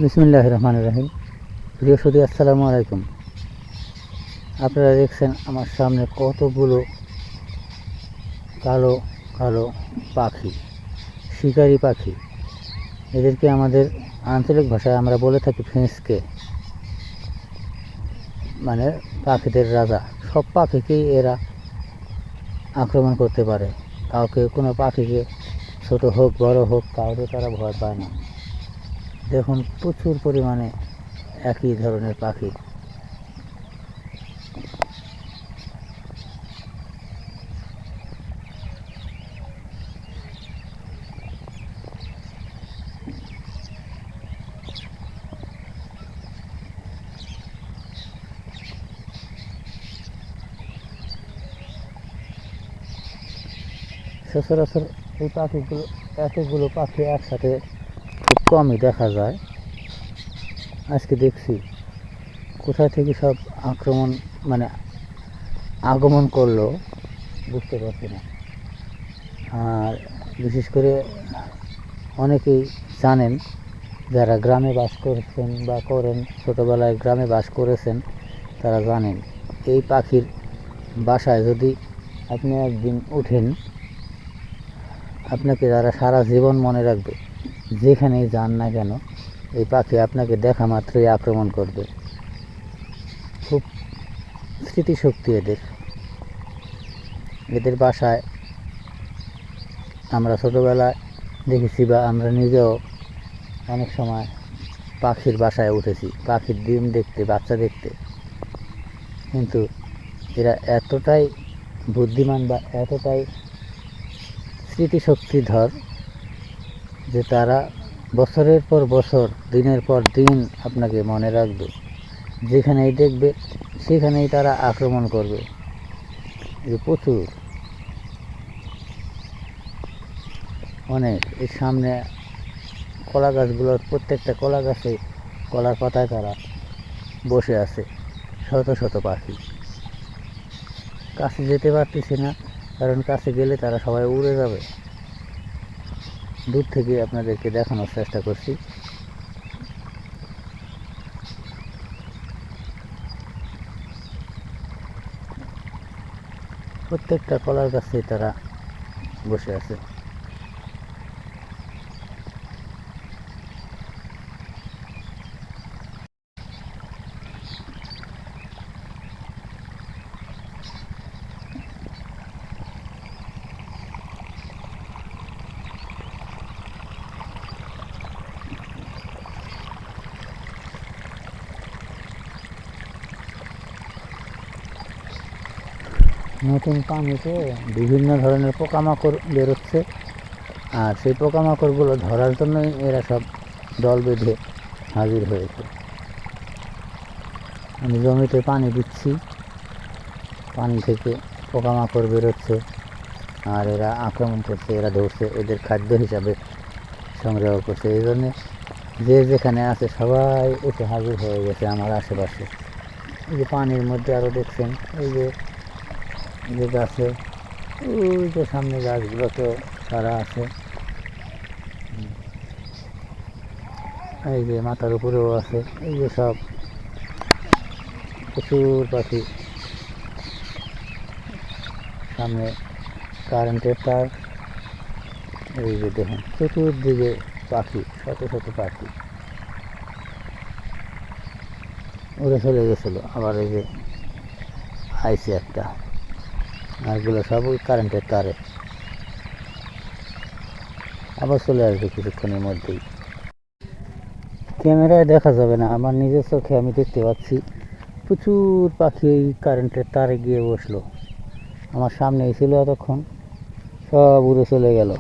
বিসমিল্লাহির রহমানির রহিম। প্রিয় সুধী, আসসালামু আলাইকুম। আপনারা দেখছেন আমার সামনে কতগুলো কালো কালো পাখি, শিকারি পাখি। এদেরকে আমাদের আঞ্চলিক ভাষায় আমরা বলে থাকি ফেঁসকে, মানে পাখিদের রাজা। সব পাখিকেই এরা আক্রমণ করতে পারে। কোনো পাখিকে, ছোট হোক বড় হোক, কাউকে তারা ভয় পায় না। দেখুন, প্রচুর পরিমাণে একই ধরনের পাখি। সচরাচর এই পাখিগুলো, এতগুলো পাখি একসাথে খুব কমই দেখা যায়। আজকে দেখছি কোথায় থেকে সব আগমন করলো বুঝতে পারছি না। আর বিশেষ করে অনেকেই জানেন, যারা গ্রামে বাস করছেন বা করেন, ছোটোবেলায় গ্রামে বাস করেছেন, তারা জানেন এই পাখির বাসায় যদি আপনি একদিন উঠেন, আপনাকে তারা সারা জীবন মনে রাখবে। যেখানেই যান না কেন, এই পাখি আপনাকে দেখা মাত্রই আক্রমণ করবে। খুব স্মৃতিশক্তি এদের বাসায় আমরা ছোটোবেলায় দেখেছি, বা আমরা নিজেও অনেক সময় পাখির বাসায় উঠেছি, পাখির ডিম দেখতে, বাচ্চা দেখতে। কিন্তু এরা এতটাই বুদ্ধিমান বা এতটাই স্মৃতিশক্তিধর যে তারা বছরের পর বছর, দিনের পর দিন আপনাকে মনে রাখবে। যেখানেই দেখবে সেখানেই তারা আক্রমণ করবে। প্রচুর, অনেক। এর সামনে কলা গাছগুলোর, প্রত্যেকটা কলা গাছে, কলার পাতায় তারা বসে আছে শত শত পাখি। কাছে যেতে পারতেছি না, কারণ কাছে গেলে তারা সবাই উড়ে যাবে। দূর থেকে আপনাদেরকে দেখানোর চেষ্টা করছি। প্রত্যেকটা কলার গাছে তারা বসে আছে। নতুন পানিতে বিভিন্ন ধরনের পোকামাকড় বেরোচ্ছে, আর সেই পোকামাকড়গুলো ধরার জন্যই এরা সব দল বেঁধে হাজির হয়েছে। আমি জমিতে পানি দিচ্ছি, পানি থেকে পোকামাকড় বেরোচ্ছে, আর এরা আক্রমণ করছে, এরা ধরছে, এদের খাদ্য হিসাবে সংগ্রহ করছে। এই জন্যে যে যেখানে আছে সবাই এসে হাজির হয়ে গেছে আমার আশেপাশে। এই যে পানির মধ্যে আরও দেখছেন, এই যে গাছে, ওই যে সামনে গাছগুলোতেও তারা আছে। এই যে মাথার উপরেও আছে। এই যে সব প্রচুর পাখি। সামনে কারেন্টের তার। এই যে দেখুন, চতুর্দিকে পাখি, শত শত পাখি উড়ে চলে গেছিল। আবার এই যে আইসি একটা, আরগুলো সব ওই কারেন্টের তারে। আবার চলে আসবে কিছুক্ষণের মধ্যেই। ক্যামেরায় দেখা যাবে না, আমার নিজের চোখে আমি দেখতে পাচ্ছি প্রচুর পাখি এই কারেন্টের তারে গিয়ে বসলো। আমার সামনেই ছিল এতক্ষণ, সব উড়ে চলে গেল।